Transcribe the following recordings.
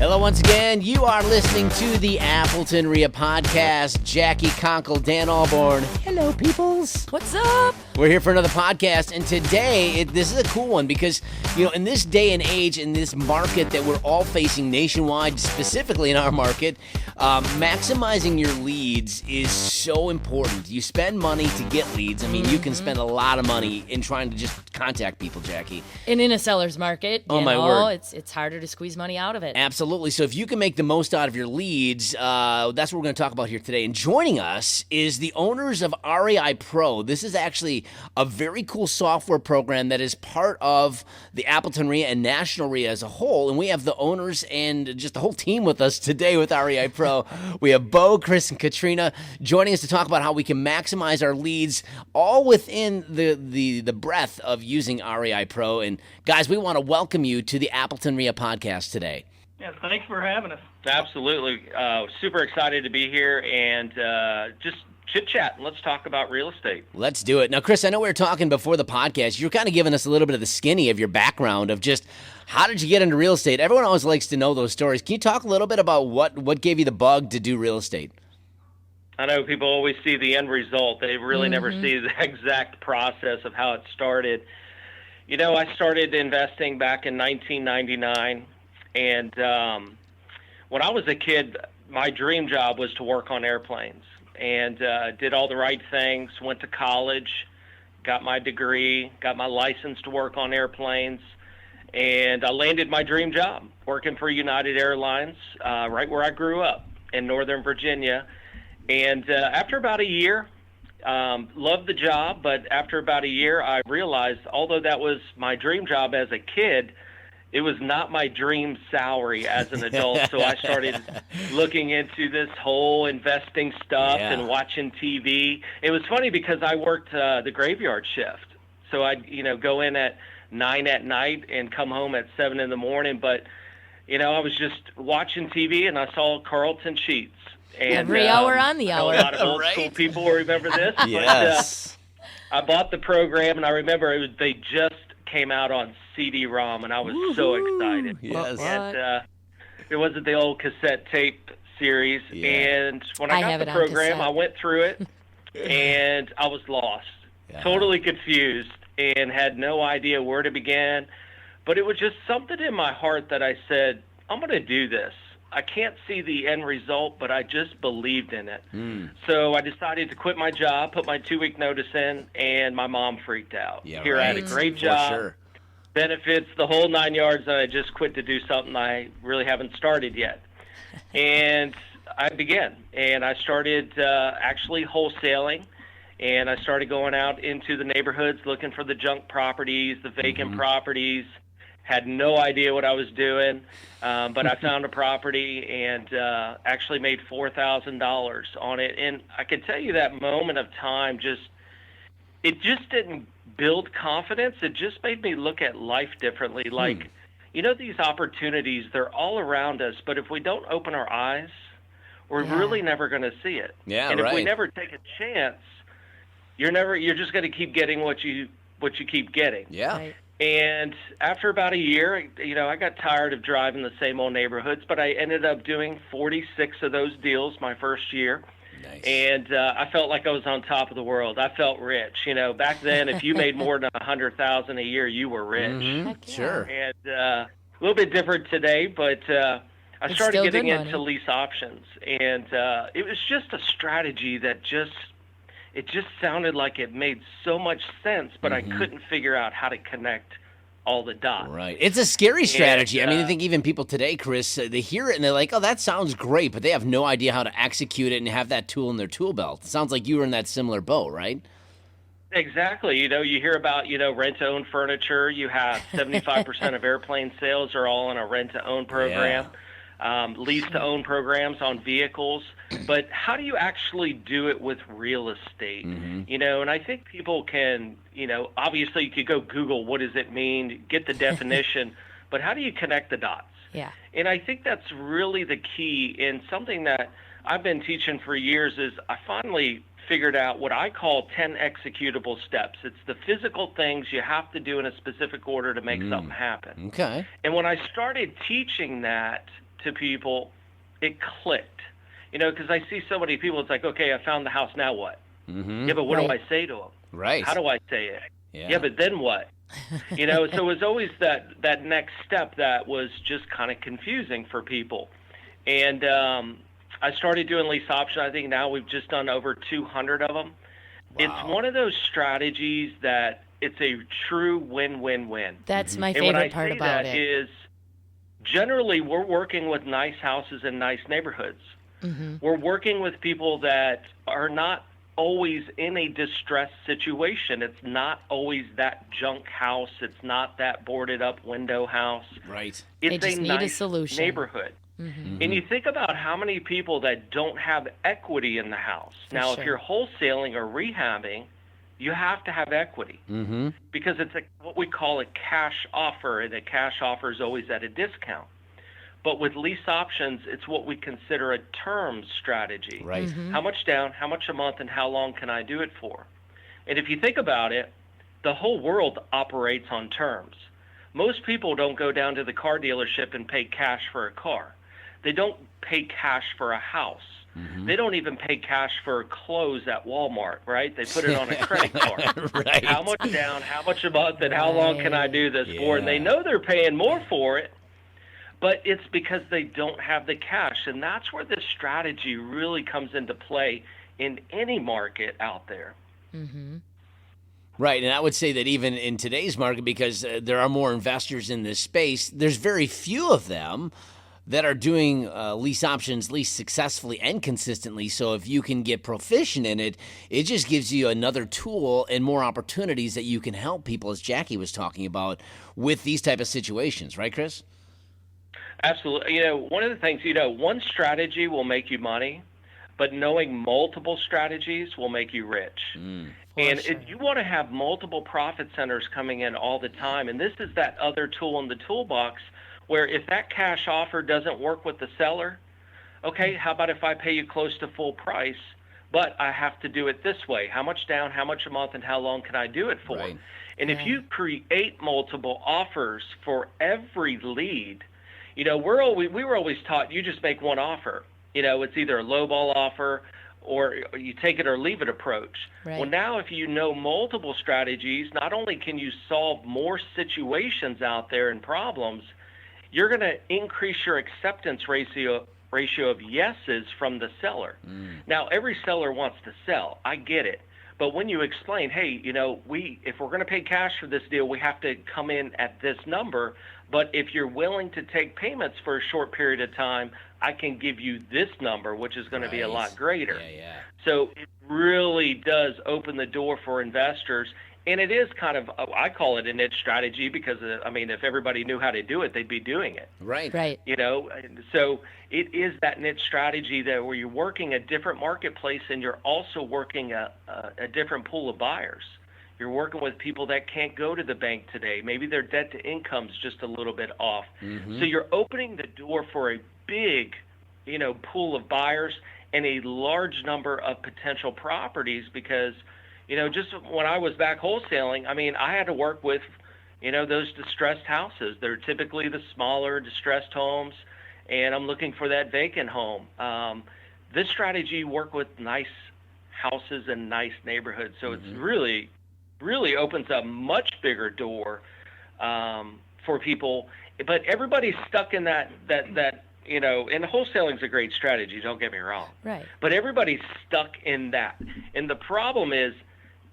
Hello once again. You are listening to the Appleton REIA podcast. Jackie Conkle, Dan Alborn. Hello, peoples. What's up? We're here for another podcast, and today, this is a cool one because, in this day and age, in this market that we're all facing nationwide, specifically in our market, maximizing your leads is so important. You spend money to get leads. I mean, you can spend a lot of money in trying to just contact people, Jackie. And in a seller's market, word. it's harder to squeeze money out of it. Absolutely. So if you can make the most out of your leads, that's what we're going to talk about here today. And joining us is the owners of REI Pro. This is actually a very cool software program that is part of the Appleton REIA and National REIA as a whole. And we have the owners and just the whole team with us today with REI Pro. We have Bo, Chris, and Katrina joining us to talk about how we can maximize our leads all within the breadth of using REI Pro. And guys, we want to welcome you to the Appleton REIA podcast today. Yeah, thanks for having us. Absolutely. Super excited to be here and just chit-chat. Let's talk about real estate. Let's do it. Now, Chris, I know we were talking before the podcast. You're kind of giving us a little bit of the skinny of your background of just how did you get into real estate? Everyone always likes to know those stories. Can you talk a little bit about what gave you the bug to do real estate? I know people always see the end result. They really never see the exact process of how it started. I started investing back in 1999. And when I was a kid, my dream job was to work on airplanes, and did all the right things, went to college, got my degree, got my license to work on airplanes, and I landed my dream job working for United Airlines right where I grew up in Northern Virginia. And after about a year, loved the job, but after about a year, I realized although that was my dream job as a kid, it was not my dream salary as an adult, so I started looking into this whole investing stuff and watching TV. It was funny because I worked the graveyard shift, so I'd go in at 9 at night and come home at 7 in the morning. But I was just watching TV and I saw Carlton Sheets. And, every hour on the hour. A lot of old school people remember this. Yes. But, I bought the program, and I remember they just came out on CD-ROM, and I was so excited. Yes. And it wasn't the old cassette tape series. Yeah. And when I got the program, I went through it, and I was lost, totally confused, and had no idea where to begin. But it was just something in my heart that I said, I'm going to do this. I can't see the end result, but I just believed in it. So I decided to quit my job, put my 2-week notice in, and my mom freaked out. I had a great job, benefits, the whole 9 yards, and I just quit to do something I really haven't started yet. And I began, and I started actually wholesaling, and I started going out into the neighborhoods looking for the junk properties, the vacant properties. Had no idea what I was doing, but I found a property and actually made $4,000 on it. And I can tell you that moment of time it just didn't build confidence. It just made me look at life differently. Like, these opportunities, they're all around us, but if we don't open our eyes, we're really never going to see it. And if we never take a chance, you're just going to keep getting what you keep getting. Yeah. Right. And after about a year, I got tired of driving the same old neighborhoods, but I ended up doing 46 of those deals my first year. Nice. And I felt like I was on top of the world. I felt rich. Back then, if you made more than $100,000 a year, you were rich. Sure. And a little bit different today, but I started getting into lease options. And it was just a strategy that it just sounded like it made so much sense, but I couldn't figure out how to connect all the dots. Right. It's a scary strategy. I mean, I think even people today, Chris, they hear it and they're like, oh, that sounds great, but they have no idea how to execute it and have that tool in their tool belt. It sounds like you were in that similar boat, right? Exactly. You hear about, rent-to-own furniture. You have 75% of airplane sales are all in a rent-to-own program. Lease-to-own programs on vehicles. But how do you actually do it with real estate? And I think people can, obviously you could go Google what does it mean, get the definition, but how do you connect the dots? Yeah. And I think that's really the key, and something that I've been teaching for years is I finally figured out what I call 10 executable steps. It's the physical things you have to do in a specific order to make something happen. Okay. And when I started teaching that to people, it clicked. Because I see so many people, it's like, okay, I found the house, now what? Mm-hmm. Yeah, but what do I say to them? Right. How do I say it? Yeah, but then what? So it was always that next step that was just kind of confusing for people. And I started doing lease option. I think now we've just done over 200 of them. Wow. It's one of those strategies that it's a true win-win-win. That's my And what I favorite part say about that it. is generally we're working with nice houses in nice neighborhoods. Mm-hmm. We're working with people that are not always in a distressed situation. It's not always that junk house. It's not that boarded up window house. Right. It's They just a need nice a solution. neighborhood. Mm-hmm. And you think about how many people that don't have equity in the house. Now, sure. if you're wholesaling or rehabbing, you have to have equity Mm-hmm. because it's what we call a cash offer, and a cash offer is always at a discount. But with lease options, it's what we consider a term strategy. Right. Mm-hmm. How much down, how much a month, and how long can I do it for? And if you think about it, the whole world operates on terms. Most people don't go down to the car dealership and pay cash for a car. They don't pay cash for a house. Mm-hmm. They don't even pay cash for clothes at Walmart, right? They put it on a credit card. Right. How much down, how much a month, and how long can I do this for? And they Yeah. know they're paying more for it, but it's because they don't have the cash. And that's where this strategy really comes into play in any market out there. Mm-hmm. Right, and I would say that even in today's market, because there are more investors in this space, there's very few of them that are doing lease options lease successfully and consistently. So if you can get proficient in it, it just gives you another tool and more opportunities that you can help people, as Jackie was talking about, with these type of situations. Right, Chris? Absolutely. One of the things, one strategy will make you money, but knowing multiple strategies will make you rich. And sure. you want to have multiple profit centers coming in all the time. And this is that other tool in the toolbox where if that cash offer doesn't work with the seller, okay, how about if I pay you close to full price, but I have to do it this way? How much down, how much a month, and how long can I do it for? Right. And if you create multiple offers for every lead, we were always taught you just make one offer. It's either a lowball offer or you take it or leave it approach. Right. Well, now if you know multiple strategies, not only can you solve more situations out there and problems, you're going to increase your acceptance ratio of yeses from the seller. Now, every seller wants to sell. I get it. But when you explain, hey, if we're going to pay cash for this deal, we have to come in at this number. But if you're willing to take payments for a short period of time, I can give you this number, which is going to be a lot greater. Yeah. So it really does open the door for investors. And it is kind of, I call it a niche strategy because, if everybody knew how to do it, they'd be doing it. Right. Right. So it is that niche strategy that where you're working a different marketplace and you're also working a different pool of buyers. You're working with people that can't go to the bank today. Maybe their debt to income's just a little bit off. Mm-hmm. So you're opening the door for a big, pool of buyers and a large number of potential properties because, just when I was back wholesaling, I had to work with, those distressed houses. They're typically the smaller distressed homes, and I'm looking for that vacant home. This strategy work with nice houses and nice neighborhoods, so it's really opens a much bigger door for people. But everybody's stuck in that and wholesaling's a great strategy, don't get me wrong. Right. But everybody's stuck in that. And the problem is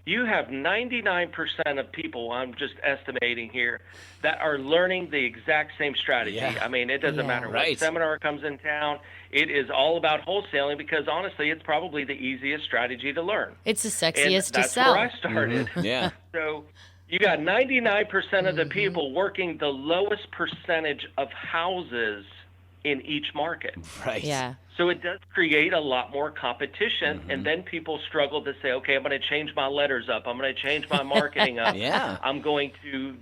you have 99% of people, I'm just estimating here, that are learning the exact same strategy. Yeah. It doesn't matter what seminar comes in town. It is all about wholesaling because, honestly, it's probably the easiest strategy to learn. It's the sexiest to that's sell. where I started. Yeah. So you got 99% of the people working the lowest percentage of houses in each market. Right. Yeah. So it does create a lot more competition, and then people struggle to say, okay, I'm going to change my letters up. I'm going to change my marketing up. Yeah. I'm going to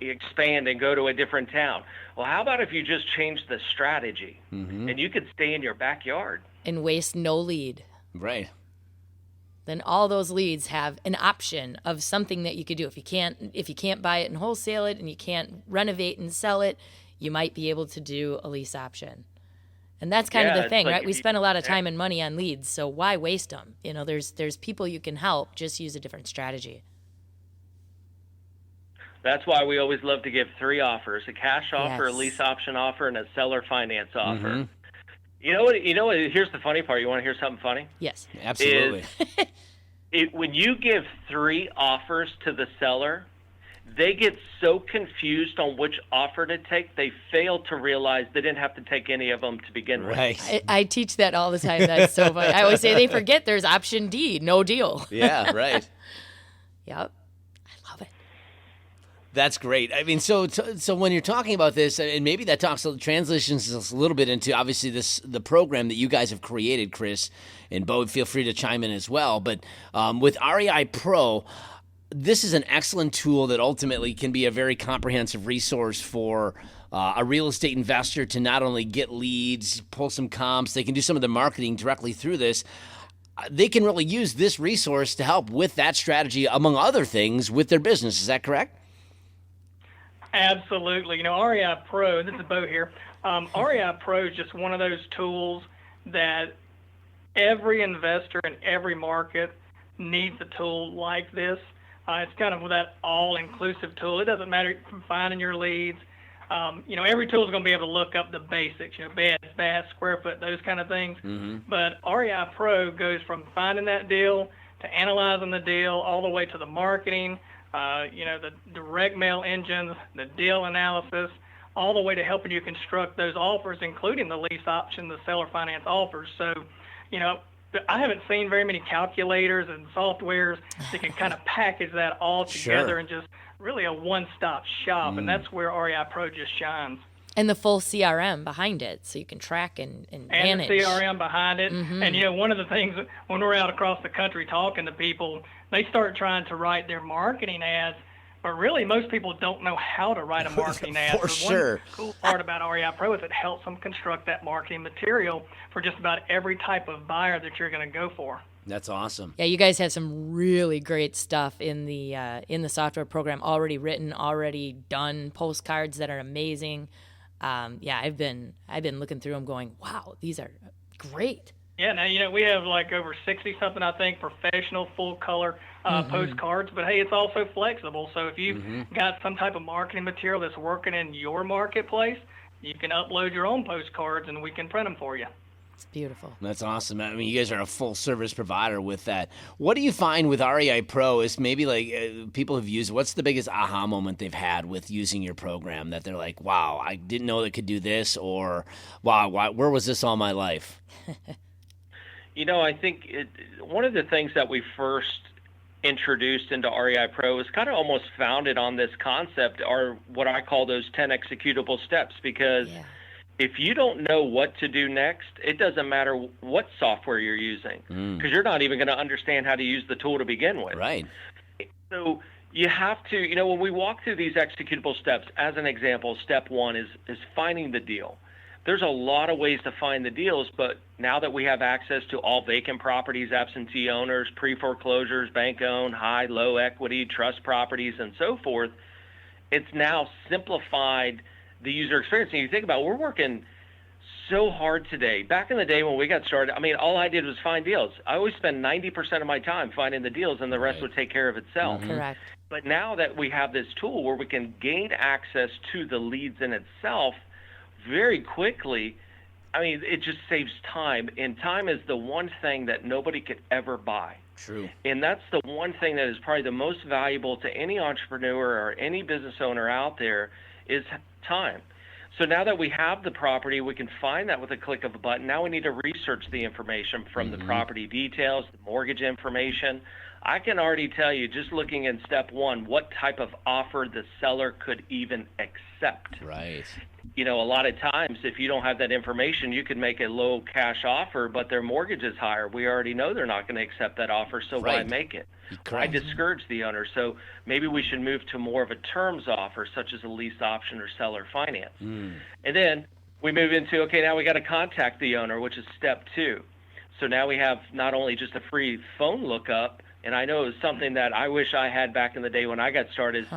expand and go to a different town. Well, how about if you just change the strategy and you could stay in your backyard? And waste no lead. Right. Then all those leads have an option of something that you could do. If you can't buy it and wholesale it and you can't renovate and sell it, you might be able to do a lease option. And that's kind of the thing, like right? We spend a lot of time and money on leads, so why waste them? You know, there's people you can help, just use a different strategy. That's why we always love to give 3 offers: a cash offer, Yes. a lease option offer, and a seller finance offer. Mm-hmm. You know what, here's the funny part. You want to hear something funny? Yes. Absolutely. When you give 3 offers to the seller, they get so confused on which offer to take, they fail to realize they didn't have to take any of them to begin with. Right. I teach that all the time. That's so funny. I always say they forget there's option D, no deal. Yeah, right. Yep. I love it. That's great. I mean, so when you're talking about this, and maybe that translations us a little bit into obviously the program that you guys have created, Chris, and Bo, feel free to chime in as well. But with REI Pro, this is an excellent tool that ultimately can be a very comprehensive resource for a real estate investor to not only get leads, pull some comps, they can do some of the marketing directly through this. They can really use this resource to help with that strategy, among other things, with their business. Is that correct? Absolutely. You know, REI Pro, this is Bo here. REI Pro is just one of those tools that every investor in every market needs a tool like this. It's kind of that all-inclusive tool. It doesn't matter from finding your leads. You know, every tool is going to be able to look up the basics, you know, beds, baths, square foot, those kind of things. Mm-hmm. But REI Pro goes from finding that deal to analyzing the deal all the way to the marketing, you know, the direct mail engines, the deal analysis, all the way to helping you construct those offers, including the lease option, the seller finance offers. So, you know, I haven't seen very many calculators and softwares that can kind of package that all together Sure. and just really a one-stop shop, and that's where REI Pro just shines. And the full CRM behind it, so you can track and manage. And the CRM behind it. Mm-hmm. And, you know, one of the things, when we're out across the country talking to people, they start trying to write their marketing ads, but really most people don't know how to write a marketing ad. For So sure. One cool part about REI Pro is it helps them construct that marketing material for just about every type of buyer that you're going to go for. That's awesome. Yeah, you guys have some really great stuff in the software program already written, already done, postcards that are amazing. Yeah, I've been looking through them going, wow, these are great. Yeah, now, you know, we have like over 60-something, I think, professional full-color postcards. But, hey, it's also flexible. So if you've got some type of marketing material that's working in your marketplace, you can upload your own postcards, and we can print them for you. It's beautiful. That's awesome. I mean, you guys are a full service provider with that. What do you find with REI Pro is maybe like people have used, what's the biggest aha moment they've had with using your program that they're like, wow, I didn't know it could do this, or wow, where was this all my life? You know, I think one of the things that we first introduced into REI Pro is kind of almost founded on this concept, are what I call those 10 executable steps, because if you don't know what to do next, it doesn't matter what software you're using, because you're not even going to understand how to use the tool to begin with. Right. So you have to, you know, when we walk through these executable steps, as an example, step 1 is finding the deal. There's a lot of ways to find the deals, but now that we have access to all vacant properties, absentee owners, pre-foreclosures, bank-owned, high, low equity, trust properties, and so forth, it's now simplified the user experience. And you think about it, we're working so hard today. Back in the day when we got started, I mean, all I did was find deals. I always spend 90% of my time finding the deals, and the rest would take care of itself. Correct. But now that we have this tool where we can gain access to the leads in itself very quickly, I mean, it just saves time. And time is the one thing that nobody could ever buy. True. And that's the one thing that is probably the most valuable to any entrepreneur or any business owner out there is time. So now that we have the property, we can find that with a click of a button. Now we need to research the information from the property details, the mortgage information. I can already tell you, just looking in step 1, what type of offer the seller could even accept. Right. You know, a lot of times, if you don't have that information, you could make a low cash offer, but their mortgage is higher. We already know they're not going to accept that offer, so why make it? Why discourage the owner? So maybe we should move to more of a terms offer, such as a lease option or seller finance. And then we move into, okay, now we got to contact the owner, which is step 2. So now we have not only just a free phone lookup, and I know it was something that I wish I had back in the day when I got started.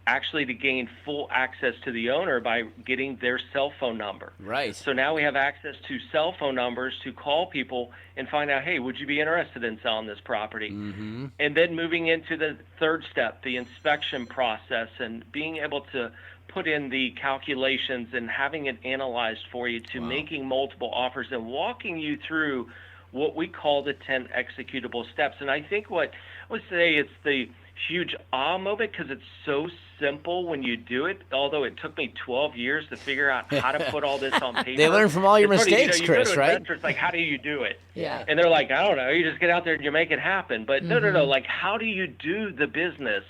actually to gain full access to the owner by getting their cell phone number. Right. So now we have access to cell phone numbers to call people and find out, hey, would you be interested in selling this property? Mm-hmm. And then moving into the third step, the inspection process, and being able to put in the calculations and having it analyzed for you to making multiple offers and walking you through what we call the 10 executable steps. And I think what I would say it's the huge aha moment, because it's so simple when you do it, although it took me 12 years to figure out how to put all this on paper. They learn from all your mistakes, you Chris, go to right? investors, like, how do you do it? Yeah. And they're like, I don't know, you just get out there and you make it happen. But no, like, how do you do the business?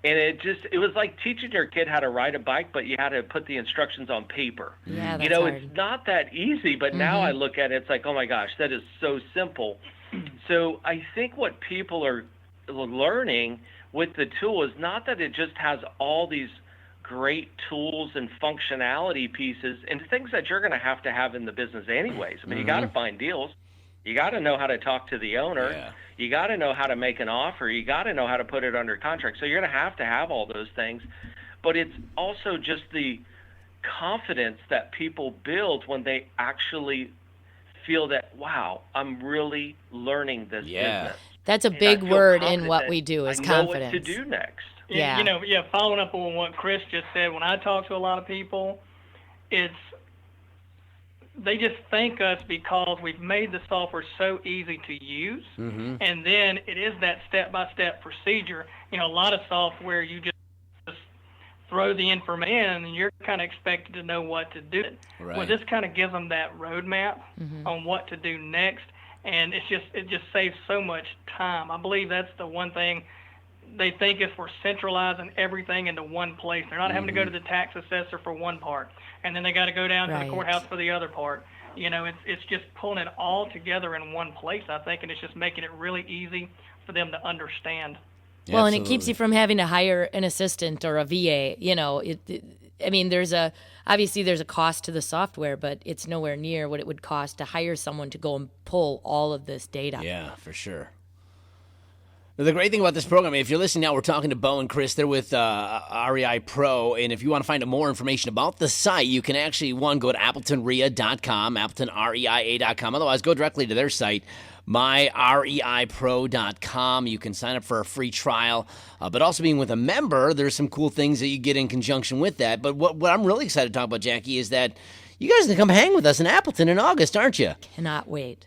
And it was like teaching your kid how to ride a bike, but you had to put the instructions on paper. Yeah, that's you know, hard. it's not that easy, but now I look at it, it's like, oh my gosh, that is so simple. So I think what people are learning with the tool is not that it just has all these great tools and functionality pieces and things that you're going to have in the business anyways. I mean, you got to find deals. You got to know how to talk to the owner. Yeah. You got to know how to make an offer. You got to know how to put it under contract. So you're going to have all those things. But it's also just the confidence that people build when they actually feel that, wow, I'm really learning this business. That's a big word in what we do is confidence. I know what to do next. Yeah. Following up on what Chris just said, when I talk to a lot of people, they just thank us because we've made the software so easy to use. And then it is that step-by-step procedure. A lot of software, you just throw the information in and you're kind of expected to know what to do. Right. Well, this kind of gives them that roadmap on what to do next. And it just saves so much time. I believe that's the one thing they think is we're centralizing everything into one place. They're not having to go to the tax assessor for one part, and then they got to go down to the courthouse for the other part. It's just pulling it all together in one place, I think, and it's just making it really easy for them to understand. Well, and it keeps you from having to hire an assistant or a VA. Obviously there's a cost to the software, but it's nowhere near what it would cost to hire someone to go and pull all of this data. Yeah, for sure. The great thing about this program, if you're listening now, we're talking to Bo and Chris. They're with REI Pro, and if you want to find out more information about the site, you can actually, go to AppletonREIA.com, AppletonREIA.com. Otherwise, go directly to their site, myreipro.com. You can sign up for a free trial. But also being with a member, there's some cool things that you get in conjunction with that. But what I'm really excited to talk about, Jackie, is that you guys are going to come hang with us in Appleton in August, aren't you? Cannot wait.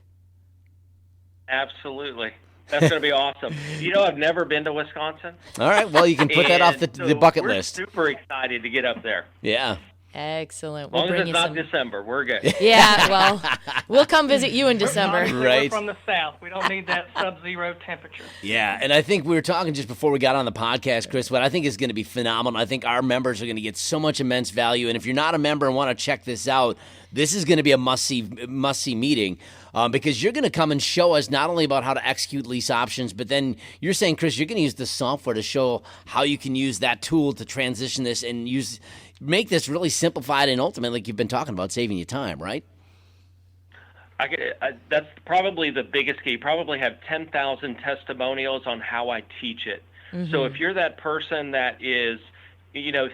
Absolutely. That's going to be awesome. I've never been to Wisconsin. All right. Well, you can put that off the bucket list. We're super excited to get up there. Yeah. Excellent. As long as it's not December, we're good. Yeah, well, we'll come visit you in December. We're from the south. We don't need that sub-zero temperature. Yeah, and I think we were talking just before we got on the podcast, Chris, what I think is going to be phenomenal. I think our members are going to get so much immense value, and if you're not a member and want to check this out, this is going to be a must-see meeting because you're going to come and show us not only about how to execute lease options, but then you're saying, Chris, you're going to use the software to show how you can use that tool to transition this and make this really simplified and ultimately, like you've been talking about, saving you time, right? That's probably the biggest key. Probably have 10,000 testimonials on how I teach it. So if you're that person that is,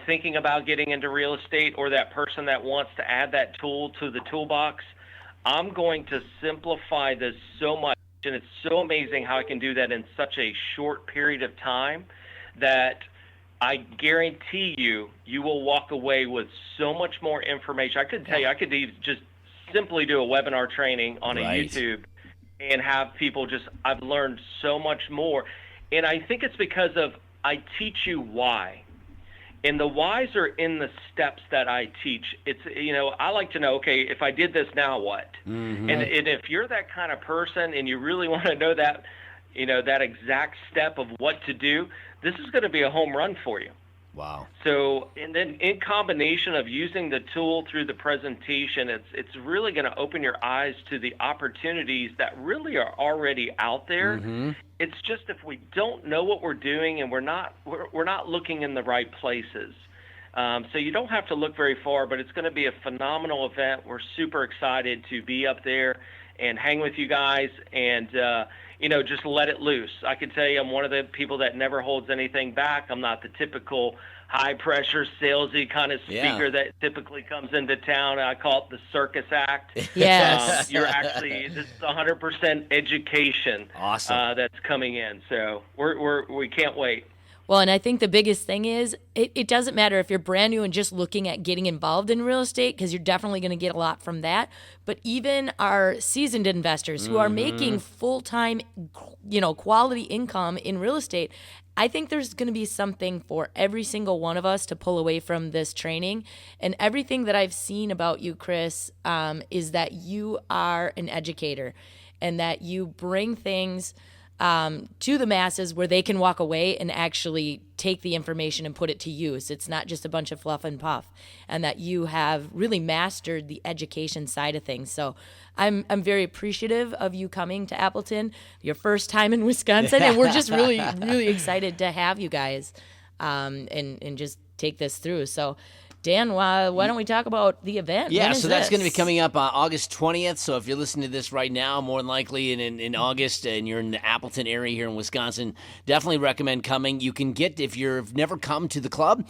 thinking about getting into real estate, or that person that wants to add that tool to the toolbox, I'm going to simplify this so much. And it's so amazing how I can do that in such a short period of time that I guarantee you will walk away with so much more information. I could tell you, I could just simply do a webinar training on a YouTube and have people I've learned so much more. And I think it's because I teach you why. And the whys are in the steps that I teach. It's, I like to know, okay, if I did this, now what? And if you're that kind of person and you really want to know that, that exact step of what to do, this is going to be a home run for you. Wow. So, and then in combination of using the tool through the presentation, it's really going to open your eyes to the opportunities that really are already out there. It's just if we don't know what we're doing and we're not looking in the right places. So you don't have to look very far, but it's going to be a phenomenal event. We're super excited to be up there and hang with you guys. And just let it loose. I can tell you I'm one of the people that never holds anything back. I'm not the typical high-pressure, salesy kind of speaker that typically comes into town. I call it the circus act. Yes. You're actually, this is 100% education that's coming in. So we can't wait. Well, and I think the biggest thing is it doesn't matter if you're brand new and just looking at getting involved in real estate, because you're definitely going to get a lot from that. But even our seasoned investors who are making full-time, quality income in real estate, I think there's going to be something for every single one of us to pull away from this training. And everything that I've seen about you, Chris, is that you are an educator and that you bring things to the masses where they can walk away and actually take the information and put it to use. It's not just a bunch of fluff and puff, and that you have really mastered the education side of things. So I'm very appreciative of you coming to Appleton, your first time in Wisconsin, and we're just really, really excited to have you guys and just take this through. So Dan, why don't we talk about the event? Yeah, so that's going to be coming up August 20th. So if you're listening to this right now, more than likely in August, and you're in the Appleton area here in Wisconsin, definitely recommend coming. You can get, if you've never come to the club,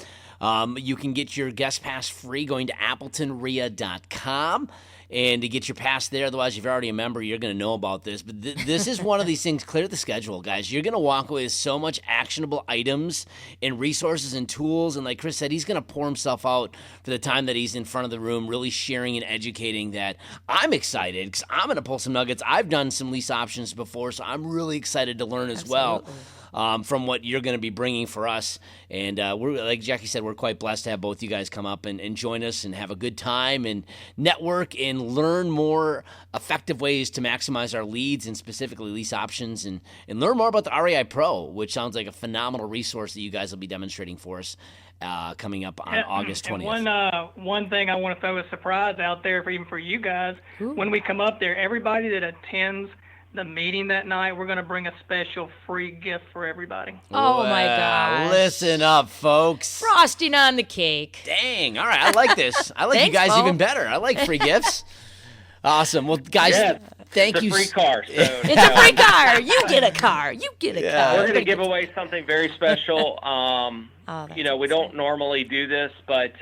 you can get your guest pass free going to AppletonREIA.com. And to get your pass there. Otherwise, if you're already a member, you're going to know about this. But this is one of these things, clear the schedule, guys. You're going to walk away with so much actionable items and resources and tools. And like Chris said, he's going to pour himself out for the time that he's in front of the room, really sharing and educating that. I'm excited because I'm going to pull some nuggets. I've done some lease options before, so I'm really excited to learn as well. From what you're going to be bringing for us. And we're, like Jackie said, we're quite blessed to have both you guys come up and join us and have a good time and network and learn more effective ways to maximize our leads and specifically lease options and learn more about the REI Pro, which sounds like a phenomenal resource that you guys will be demonstrating for us coming up on August 20th. And one thing I want to throw a surprise out there even for you guys. Ooh. When we come up there, everybody that attends the meeting that night, we're going to bring a special free gift for everybody. Oh, my gosh. Listen up, folks. Frosting on the cake. Dang. All right. I like this. I like you guys even better. I like free gifts. Awesome. Well, guys, thank you. It's a free car. So, it's a free car. You get a car. You get a car. We're going to give away something very special. We don't normally do this, but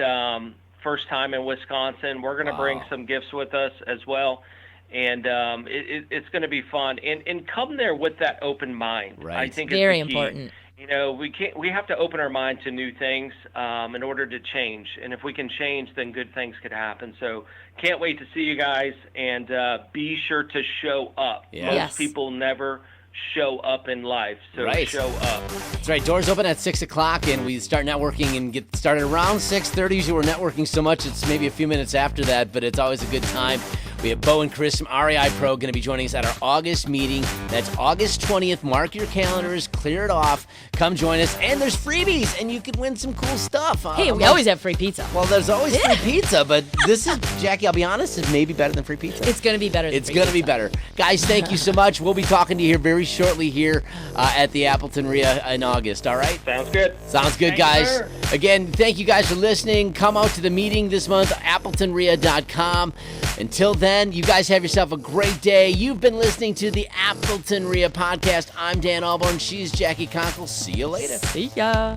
first time in Wisconsin, we're going to bring some gifts with us as well. And it's going to be fun, and come there with that open mind. Right. I think very it's important. We have to open our mind to new things in order to change. And if we can change, then good things could happen. So can't wait to see you guys, and be sure to show up. Yeah. Most people never show up in life, so show up. That's right. Doors open at 6 o'clock, and we start networking and get started around 6:30. Usually we're networking so much it's maybe a few minutes after that, but it's always a good time. We have Bo and Chris from REI Pro going to be joining us at our August meeting. That's August 20th. Mark your calendars, clear it off, come join us, and there's freebies, and you can win some cool stuff. Hey, we always have free pizza. Well, there's always free pizza, but this is, Jackie, I'll be honest, it's maybe better than free pizza. It's going to be better than It's going to be better. Guys, thank you so much. We'll be talking to you here very shortly here at the Appleton REIA in August, all right? Sounds good. Sounds good, guys. Again, thank you guys for listening. Come out to the meeting this month, AppletonREIA.com. Until then, you guys have yourself a great day. You've been listening to the Appleton REIA podcast. I'm Dan Alborn. She's Jackie Conkle. See you later. See ya.